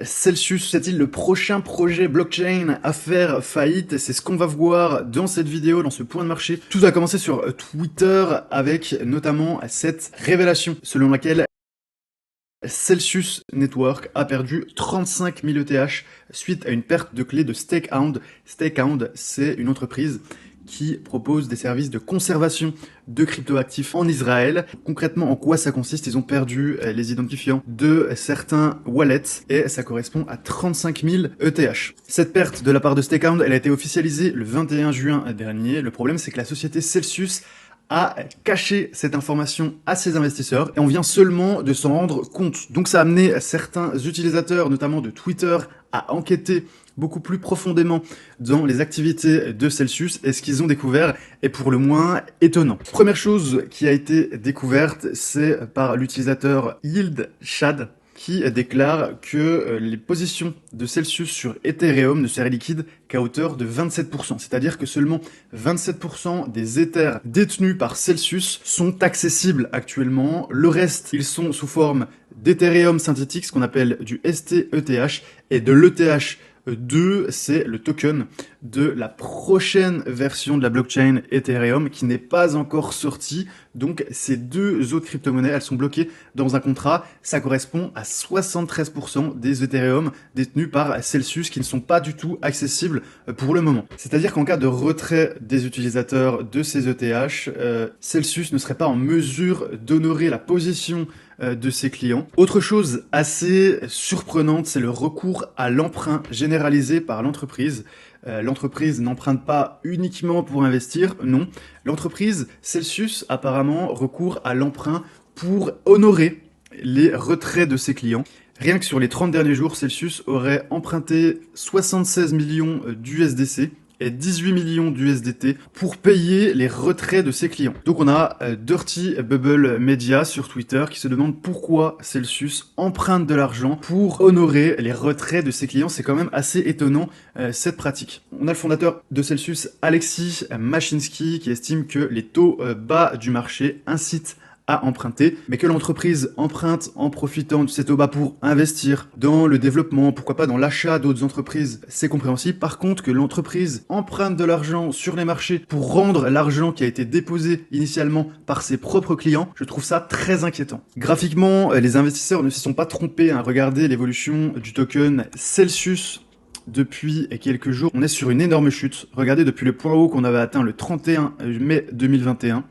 Celsius est-il le prochain projet blockchain à faire faillite? C'est ce qu'on va voir dans cette vidéo, dans ce point de marché. Tout a commencé sur Twitter avec notamment cette révélation selon laquelle Celsius Network a perdu 35 000 ETH suite à une perte de clés de Stakehound. Stakehound, c'est une entreprise qui propose des services de conservation de cryptoactifs en Israël. Concrètement, en quoi ça consiste? Ils ont perdu les identifiants de certains wallets et ça correspond à 35 000 ETH. Cette perte de la part de Stakehound, elle a été officialisée le 21 juin dernier. Le problème, c'est que la société Celsius a caché cette information à ses investisseurs et on vient seulement de s'en rendre compte. Donc ça a amené certains utilisateurs, notamment de Twitter, à enquêter beaucoup plus profondément dans les activités de Celsius et ce qu'ils ont découvert est pour le moins étonnant. Première chose qui a été découverte, c'est par l'utilisateur Yield Shad qui déclare que les positions de Celsius sur Ethereum ne seraient liquides qu'à hauteur de 27%. C'est-à-dire que seulement 27% des Ethers détenus par Celsius sont accessibles actuellement. Le reste, ils sont sous forme d'Ethereum synthétique, ce qu'on appelle du STETH, et de l'ETH. 2, c'est le token de la prochaine version de la blockchain Ethereum qui n'est pas encore sortie. Donc ces deux autres crypto-monnaies, elles sont bloquées dans un contrat. Ça correspond à 73% des Ethereum détenus par Celsius qui ne sont pas du tout accessibles pour le moment. C'est-à-dire qu'en cas de retrait des utilisateurs de ces ETH, Celsius ne serait pas en mesure d'honorer la position de ses clients. Autre chose assez surprenante, c'est le recours à l'emprunt généralisé par l'entreprise. L'entreprise n'emprunte pas uniquement pour investir, non. L'entreprise Celsius apparemment recourt à l'emprunt pour honorer les retraits de ses clients. Rien que sur les 30 derniers jours, Celsius aurait emprunté 76 millions d'USDC et 18 millions d'USDT pour payer les retraits de ses clients. Donc on a Dirty Bubble Media sur Twitter qui se demande pourquoi Celsius emprunte de l'argent pour honorer les retraits de ses clients. C'est quand même assez étonnant cette pratique. On a le fondateur de Celsius, Alexis Mashinsky, qui estime que les taux bas du marché incitent à emprunter, mais que l'entreprise emprunte en profitant de ces taux bas pour investir dans le développement, pourquoi pas dans l'achat d'autres entreprises, c'est compréhensible. Par contre, que l'entreprise emprunte de l'argent sur les marchés pour rendre l'argent qui a été déposé initialement par ses propres clients, je trouve ça très inquiétant. Graphiquement, les investisseurs ne se sont pas trompés à regarder l'évolution du token Celsius depuis quelques jours. On est sur une énorme chute. Regardez, depuis le point haut qu'on avait atteint le 31 mai 2021,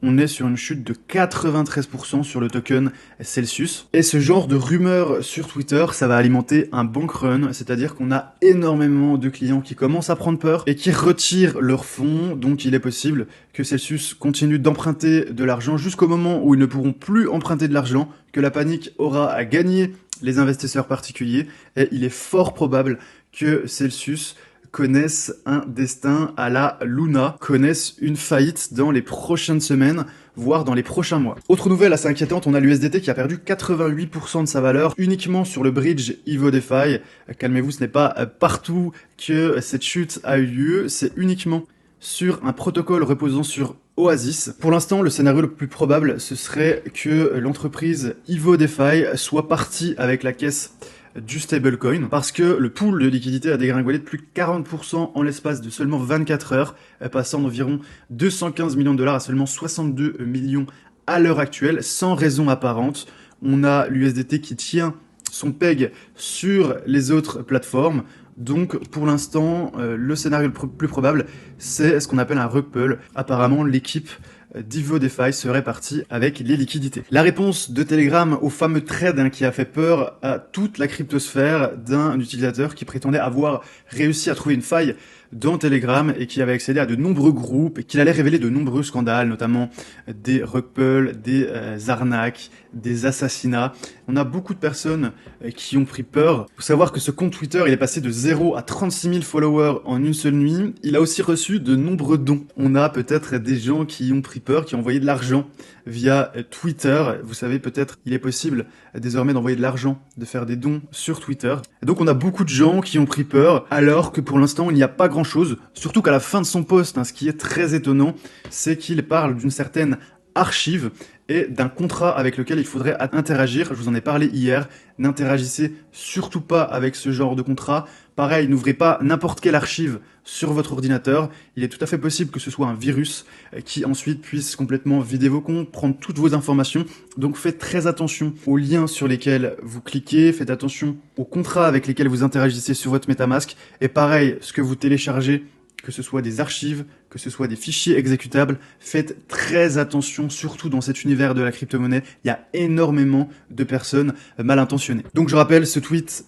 on est sur une chute de 93% sur le token Celsius. Et ce genre de rumeurs sur Twitter, ça va alimenter un bank run, c'est-à-dire qu'on a énormément de clients qui commencent à prendre peur et qui retirent leurs fonds. Donc il est possible que Celsius continue d'emprunter de l'argent jusqu'au moment où ils ne pourront plus emprunter de l'argent, que la panique aura gagné les investisseurs particuliers, et il est fort probable que Celsius connaissent un destin à la Luna, connaissent une faillite dans les prochaines semaines, voire dans les prochains mois. Autre nouvelle assez inquiétante, on a l'USDT qui a perdu 88% de sa valeur uniquement sur le bridge Evo DeFi. Calmez-vous, ce n'est pas partout que cette chute a eu lieu, c'est uniquement sur un protocole reposant sur Oasis. Pour l'instant, le scénario le plus probable, ce serait que l'entreprise Evo DeFi soit partie avec la caisse du stablecoin parce que le pool de liquidité a dégringolé de plus de 40% en l'espace de seulement 24 heures, passant d'environ 215 millions de dollars à seulement 62 millions à l'heure actuelle, sans raison apparente. On a l'USDT qui tient son peg sur les autres plateformes. Donc pour l'instant, le scénario le plus probable, c'est ce qu'on appelle un rug pull. Apparemment, l'équipe d'Evo DeFi serait partie avec les liquidités. La réponse de Telegram au fameux trade qui a fait peur à toute la cryptosphère d'un utilisateur qui prétendait avoir réussi à trouver une faille dans Telegram et qui avait accédé à de nombreux groupes et qu'il allait révéler de nombreux scandales, notamment des rug pulls, des arnaques, des assassinats. On a beaucoup de personnes qui ont pris peur. Il faut savoir que ce compte Twitter, il est passé de 0 à 36 000 followers en une seule nuit. Il a aussi reçu de nombreux dons. On a peut-être des gens qui ont pris peur, qui ont envoyé de l'argent via Twitter. Vous savez, peut-être il est possible désormais d'envoyer de l'argent, de faire des dons sur Twitter. Et donc on a beaucoup de gens qui ont pris peur, alors que pour l'instant il n'y a pas grand-chose. Surtout qu'à la fin de son post, ce qui est très étonnant, c'est qu'il parle d'une certaine archive et d'un contrat avec lequel il faudrait interagir. Je vous en ai parlé hier. N'interagissez surtout pas avec ce genre de contrat. Pareil, n'ouvrez pas n'importe quelle archive sur votre ordinateur. Il est tout à fait possible que ce soit un virus qui ensuite puisse complètement vider vos comptes, prendre toutes vos informations. Donc faites très attention aux liens sur lesquels vous cliquez, faites attention aux contrats avec lesquels vous interagissez sur votre MetaMask. Et pareil, ce que vous téléchargez, que ce soit des archives, que ce soit des fichiers exécutables, faites très attention, surtout dans cet univers de la crypto-monnaie. Il y a énormément de personnes mal intentionnées. Donc je rappelle ce tweet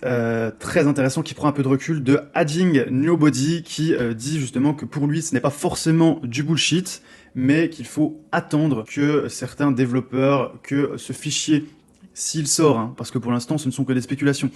très intéressant qui prend un peu de recul de Adding Nobody qui dit justement que pour lui ce n'est pas forcément du bullshit, mais qu'il faut attendre que certains développeurs, que ce fichier, s'il sort, hein, parce que pour l'instant ce ne sont que des spéculations,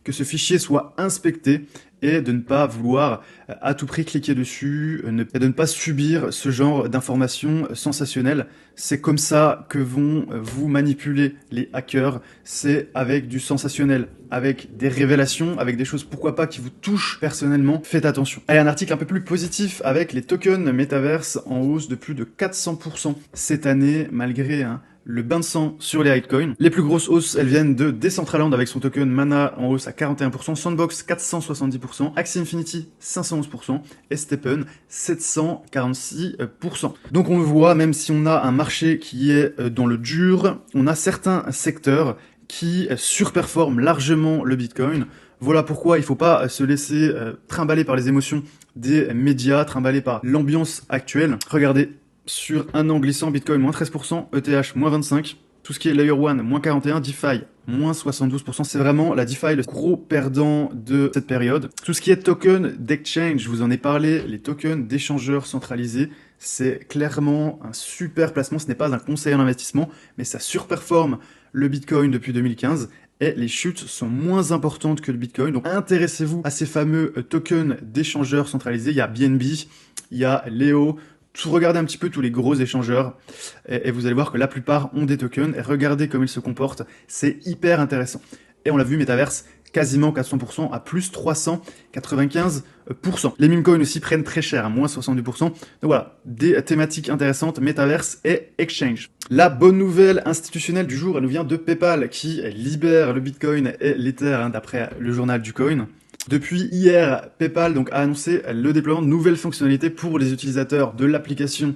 que ce fichier soit inspecté et de ne pas vouloir à tout prix cliquer dessus, et de ne pas subir ce genre d'informations sensationnelles. C'est comme ça que vont vous manipuler les hackers, c'est avec du sensationnel, avec des révélations, avec des choses pourquoi pas qui vous touchent personnellement. Faites attention. Allez, un article un peu plus positif avec les tokens Metaverse en hausse de plus de 400% cette année, malgré le bain de sang sur les altcoins. Les plus grosses hausses, elles viennent de Decentraland avec son token Mana en hausse à 41%, Sandbox 470%, Axie Infinity 511% et Steppen 746%. Donc on le voit, même si on a un marché qui est dans le dur, on a certains secteurs qui surperforment largement le Bitcoin. Voilà pourquoi il ne faut pas se laisser trimballer par les émotions des médias, trimballer par l'ambiance actuelle. Regardez, sur un an glissant, Bitcoin moins 13%, ETH moins 25%, tout ce qui est Layer 1 moins 41%, DeFi moins 72%. C'est vraiment la DeFi le gros perdant de cette période. Tout ce qui est token d'exchange, je vous en ai parlé, les tokens d'échangeurs centralisés, c'est clairement un super placement. Ce n'est pas un conseil en investissement, mais ça surperforme le Bitcoin depuis 2015. Et les chutes sont moins importantes que le Bitcoin. Donc intéressez-vous à ces fameux tokens d'échangeurs centralisés. Il y a BNB, il y a Leo. Regardez un petit peu tous les gros échangeurs et vous allez voir que la plupart ont des tokens et regardez comment ils se comportent, c'est hyper intéressant. Et on l'a vu, Metaverse, quasiment 400% à plus 395%. Les meme coins aussi prennent très cher, à moins 72%. Donc voilà, des thématiques intéressantes, Metaverse et Exchange. La bonne nouvelle institutionnelle du jour, elle nous vient de PayPal qui libère le Bitcoin et l'Ether d'après le journal du coin. Depuis hier, PayPal a annoncé le déploiement de nouvelles fonctionnalités pour les utilisateurs de l'application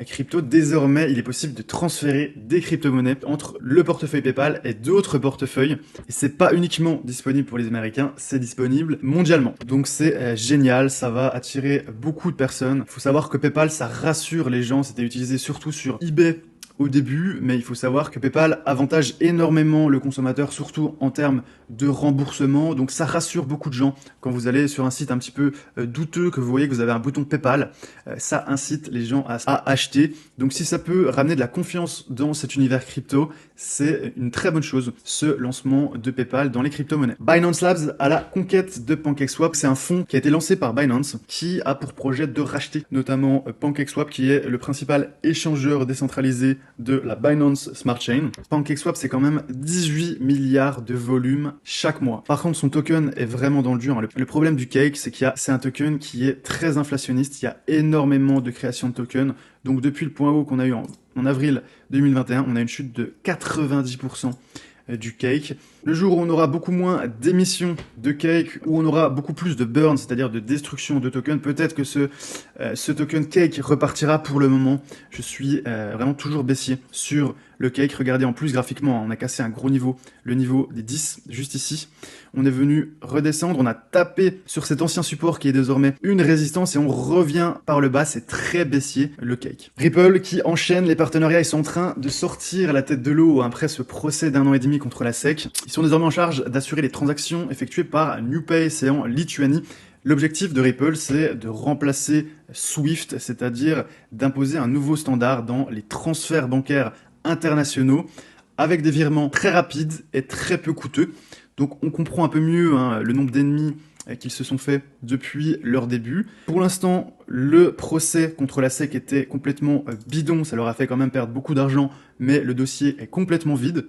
crypto. Désormais, il est possible de transférer des crypto-monnaies entre le portefeuille PayPal et d'autres portefeuilles. Et c'est pas uniquement disponible pour les Américains, c'est disponible mondialement. Donc c'est génial, ça va attirer beaucoup de personnes. Il faut savoir que PayPal, ça rassure les gens, c'était utilisé surtout sur eBay au début, mais il faut savoir que PayPal avantage énormément le consommateur, surtout en termes de remboursement. Donc ça rassure beaucoup de gens. Quand vous allez sur un site un petit peu douteux, que vous voyez que vous avez un bouton PayPal, ça incite les gens à acheter. Donc si ça peut ramener de la confiance dans cet univers crypto, c'est une très bonne chose, ce lancement de PayPal dans les crypto-monnaies. Binance Labs à la conquête de PancakeSwap, c'est un fonds qui a été lancé par Binance, qui a pour projet de racheter notamment PancakeSwap, qui est le principal échangeur décentralisé de la Binance Smart Chain. PancakeSwap, c'est quand même 18 milliards de volume chaque mois. Par contre, son token est vraiment dans le dur. Le problème du cake, c'est c'est un token qui est très inflationniste. Il y a énormément de création de tokens. Donc depuis le point haut qu'on a eu en avril 2021, on a une chute de 90% du cake. Le jour où on aura beaucoup moins d'émissions de cake, où on aura beaucoup plus de burn, c'est-à-dire de destruction de tokens, peut-être que ce token cake repartira. Pour le moment, je suis vraiment toujours baissier sur le cake. Regardez en plus graphiquement, on a cassé un gros niveau, le niveau des 10, juste ici. On est venu redescendre, on a tapé sur cet ancien support qui est désormais une résistance et on revient par le bas, c'est très baissier le cake. Ripple qui enchaîne les partenariats, ils sont en train de sortir la tête de l'eau après ce procès d'1 an et demi contre la SEC. Ils sont désormais en charge d'assurer les transactions effectuées par NewPay, c'est en Lituanie. L'objectif de Ripple, c'est de remplacer SWIFT, c'est-à-dire d'imposer un nouveau standard dans les transferts bancaires internationaux avec des virements très rapides et très peu coûteux. Donc on comprend un peu mieux le nombre d'ennemis qu'ils se sont fait depuis leur début. Pour l'instant, le procès contre la SEC était complètement bidon, ça leur a fait quand même perdre beaucoup d'argent, mais le dossier est complètement vide.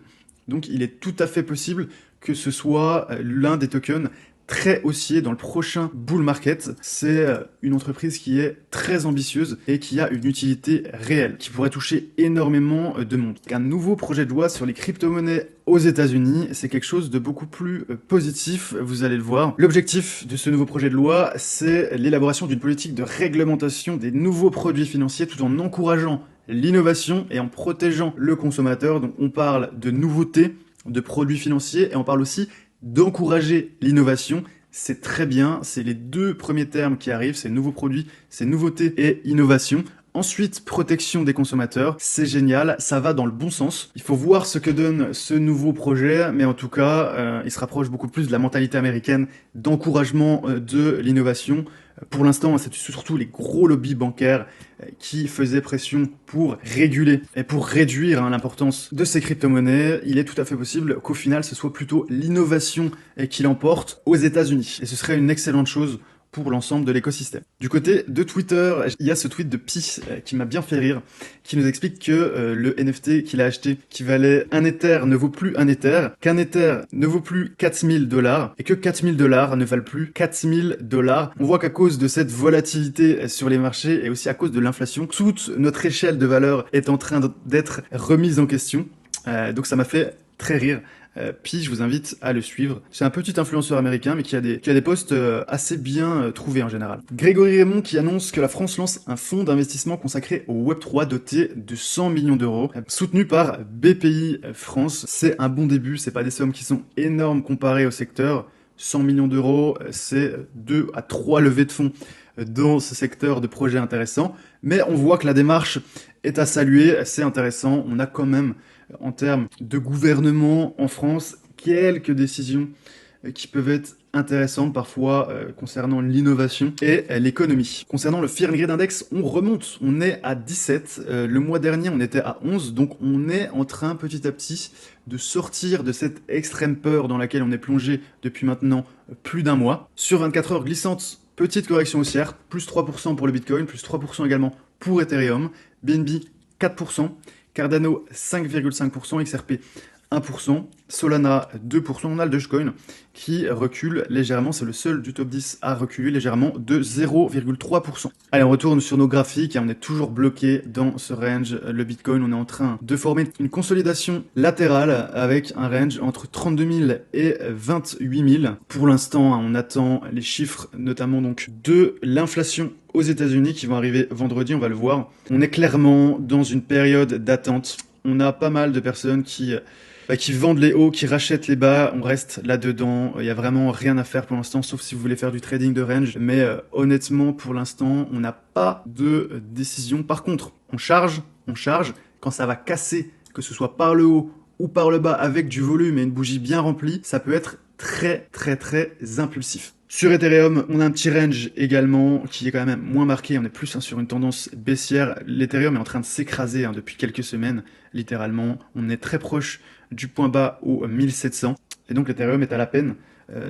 Donc il est tout à fait possible que ce soit l'un des tokens très haussier dans le prochain bull market. C'est une entreprise qui est très ambitieuse et qui a une utilité réelle, qui pourrait toucher énormément de monde. Un nouveau projet de loi sur les crypto-monnaies aux États-Unis, c'est quelque chose de beaucoup plus positif, vous allez le voir. L'objectif de ce nouveau projet de loi, c'est l'élaboration d'une politique de réglementation des nouveaux produits financiers tout en encourageant l'innovation et en protégeant le consommateur. Donc on parle de nouveautés, de produits financiers et on parle aussi d'encourager l'innovation. C'est très bien, c'est les deux premiers termes qui arrivent, c'est nouveaux produits, c'est nouveauté et innovation. Ensuite, protection des consommateurs, c'est génial, ça va dans le bon sens. Il faut voir ce que donne ce nouveau projet, mais en tout cas, il se rapproche beaucoup plus de la mentalité américaine d'encouragement de l'innovation. Pour l'instant, c'est surtout les gros lobbies bancaires qui faisaient pression pour réguler et pour réduire l'importance de ces crypto-monnaies. Il est tout à fait possible qu'au final, ce soit plutôt l'innovation qui l'emporte aux États-Unis. Et ce serait une excellente chose pour l'ensemble de l'écosystème. Du côté de Twitter, il y a ce tweet de Pi qui m'a bien fait rire, qui nous explique que le NFT qu'il a acheté, qui valait 1 Ether, ne vaut plus 1 Ether, qu'un Ether ne vaut plus 4000 $, et que 4000 $ ne valent plus 4000 $. On voit qu'à cause de cette volatilité sur les marchés, et aussi à cause de l'inflation, toute notre échelle de valeur est en train d'être remise en question. Donc ça m'a fait très rire. Puis je vous invite à le suivre. C'est un petit influenceur américain, mais qui a des posts assez bien trouvés en général. Grégory Raymond qui annonce que la France lance un fonds d'investissement consacré au Web3 doté de 100 millions d'euros, soutenu par BPI France. C'est un bon début, c'est pas des sommes qui sont énormes comparées au secteur. 100 millions d'euros, c'est 2 à 3 levées de fonds dans ce secteur de projets intéressants. Mais on voit que la démarche est à saluer, c'est intéressant. On a quand même, en termes de gouvernement en France, quelques décisions qui peuvent être intéressantes parfois concernant l'innovation et l'économie. Concernant le Fear and Greed Index, on remonte, on est à 17. Le mois dernier, on était à 11, donc on est en train petit à petit de sortir de cette extrême peur dans laquelle on est plongé depuis maintenant plus d'un mois. Sur 24 heures glissantes, petite correction haussière, plus 3% pour le Bitcoin, plus 3% également pour Ethereum, BNB 4%, Cardano 5,5%, XRP 1%, Solana 2%, on a le Dogecoin qui recule légèrement, c'est le seul du top 10 à reculer légèrement de 0,3%. Allez, on retourne sur nos graphiques et on est toujours bloqué dans ce range. Le Bitcoin, on est en train de former une consolidation latérale avec un range entre 32 000 et 28 000. Pour l'instant, on attend les chiffres, notamment donc de l'inflation aux États-Unis qui vont arriver vendredi, on va le voir. On est clairement dans une période d'attente. On a pas mal de personnes qui vendent les hauts, qui rachètent les bas, on reste là-dedans, il n'y a vraiment rien à faire pour l'instant, sauf si vous voulez faire du trading de range, mais honnêtement, pour l'instant, on n'a pas de décision. Par contre, on charge, quand ça va casser, que ce soit par le haut ou par le bas, avec du volume et une bougie bien remplie, ça peut être très impulsif. Sur Ethereum, on a un petit range également qui est quand même moins marqué, on est plus sur une tendance baissière. L'Ethereum est en train de s'écraser depuis quelques semaines, littéralement. On est très proche du point bas au 1700, et donc l'Ethereum est à la peine,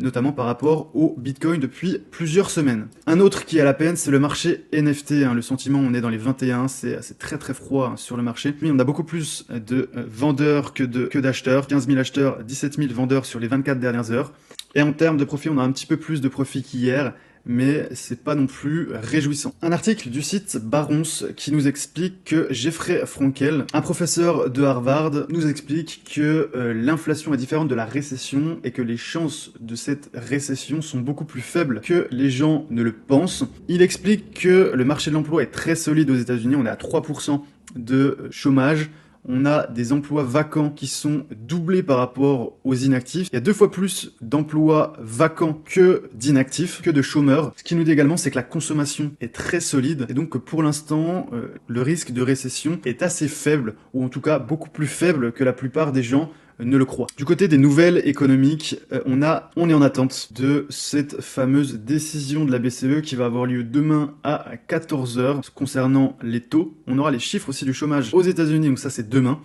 notamment par rapport au Bitcoin depuis plusieurs semaines. Un autre qui est à la peine, c'est le marché NFT. Le sentiment, on est dans les 21, c'est très froid sur le marché. Puis on a beaucoup plus de vendeurs que d'acheteurs, 15 000 acheteurs, 17 000 vendeurs sur les 24 dernières heures. Et en termes de profit, on a un petit peu plus de profit qu'hier, mais c'est pas non plus réjouissant. Un article du site Barons qui nous explique que Jeffrey Frankel, un professeur de Harvard, nous explique que l'inflation est différente de la récession et que les chances de cette récession sont beaucoup plus faibles que les gens ne le pensent. Il explique que le marché de l'emploi est très solide aux États-Unis, on est à 3% de chômage. On a des emplois vacants qui sont doublés par rapport aux inactifs. Il y a 2 fois plus d'emplois vacants que d'inactifs, que de chômeurs. Ce qui nous dit également, c'est que la consommation est très solide et donc que pour l'instant, le risque de récession est assez faible, ou en tout cas beaucoup plus faible que la plupart des gens ne le croient. Du côté des nouvelles économiques, on est en attente de cette fameuse décision de la BCE qui va avoir lieu demain à 14 h concernant les taux. On aura les chiffres aussi du chômage aux États-Unis, donc ça c'est demain.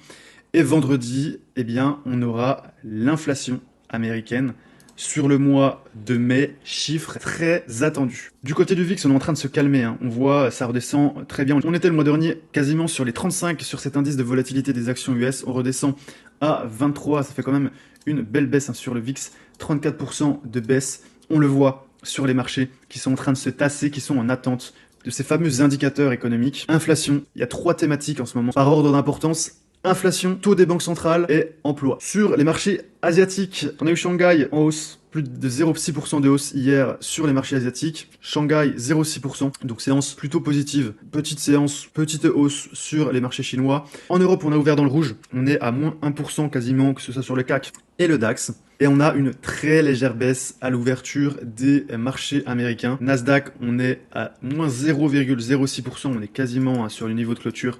Et vendredi, eh bien, on aura l'inflation américaine sur le mois de mai, chiffre très attendu. Du côté du VIX, on est en train de se calmer, On voit, ça redescend très bien. On était le mois dernier quasiment sur les 35 sur cet indice de volatilité des actions US. On redescend à 23, ça fait quand même une belle baisse sur le VIX, 34% de baisse. On le voit sur les marchés qui sont en train de se tasser, qui sont en attente de ces fameux indicateurs économiques. Inflation, il y a 3 thématiques en ce moment par ordre d'importance. Inflation, taux des banques centrales et emploi. Sur les marchés asiatiques, on a eu Shanghai en hausse, plus de 0,6% de hausse hier sur les marchés asiatiques. Shanghai 0,6%, donc séance plutôt positive. Petite séance, petite hausse sur les marchés chinois. En Europe, on a ouvert dans le rouge. On est à moins 1% quasiment, que ce soit sur le CAC et le DAX. Et on a une très légère baisse à l'ouverture des marchés américains. Nasdaq, on est à moins 0,06%, on est quasiment sur le niveau de clôture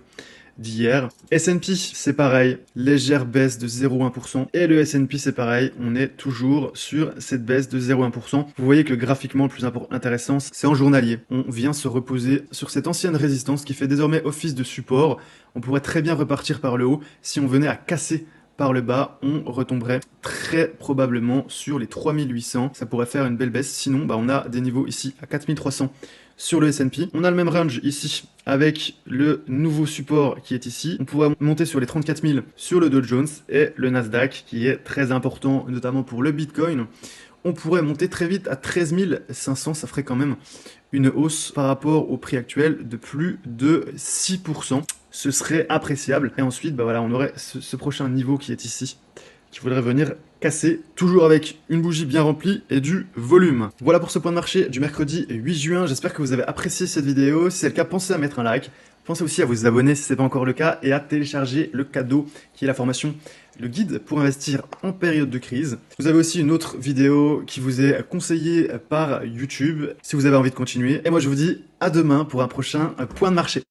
d'hier. S&P, c'est pareil, légère baisse de 0,1%. Et le S&P, c'est pareil, on est toujours sur cette baisse de 0,1%. Vous voyez que graphiquement, le plus intéressant, c'est en journalier. On vient se reposer sur cette ancienne résistance qui fait désormais office de support. On pourrait très bien repartir par le haut. Si on venait à casser par le bas, on retomberait très probablement sur les 3800. Ça pourrait faire une belle baisse. Sinon, on a des niveaux ici à 4300 sur le S&P. On a le même range ici avec le nouveau support qui est ici. On pourrait monter sur les 34 000 sur le Dow Jones et le Nasdaq qui est très important, notamment pour le Bitcoin. On pourrait monter très vite à 13 500. Ça ferait quand même une hausse par rapport au prix actuel de plus de 6%. Ce serait appréciable. Et ensuite, on aurait ce prochain niveau qui est ici, qui voudrait venir casser, toujours avec une bougie bien remplie et du volume. Voilà pour ce point de marché du mercredi 8 juin. J'espère que vous avez apprécié cette vidéo. Si c'est le cas, pensez à mettre un like. Pensez aussi à vous abonner si ce n'est pas encore le cas et à télécharger le cadeau qui est la formation, le guide pour investir en période de crise. Vous avez aussi une autre vidéo qui vous est conseillée par YouTube si vous avez envie de continuer. Et moi, je vous dis à demain pour un prochain point de marché.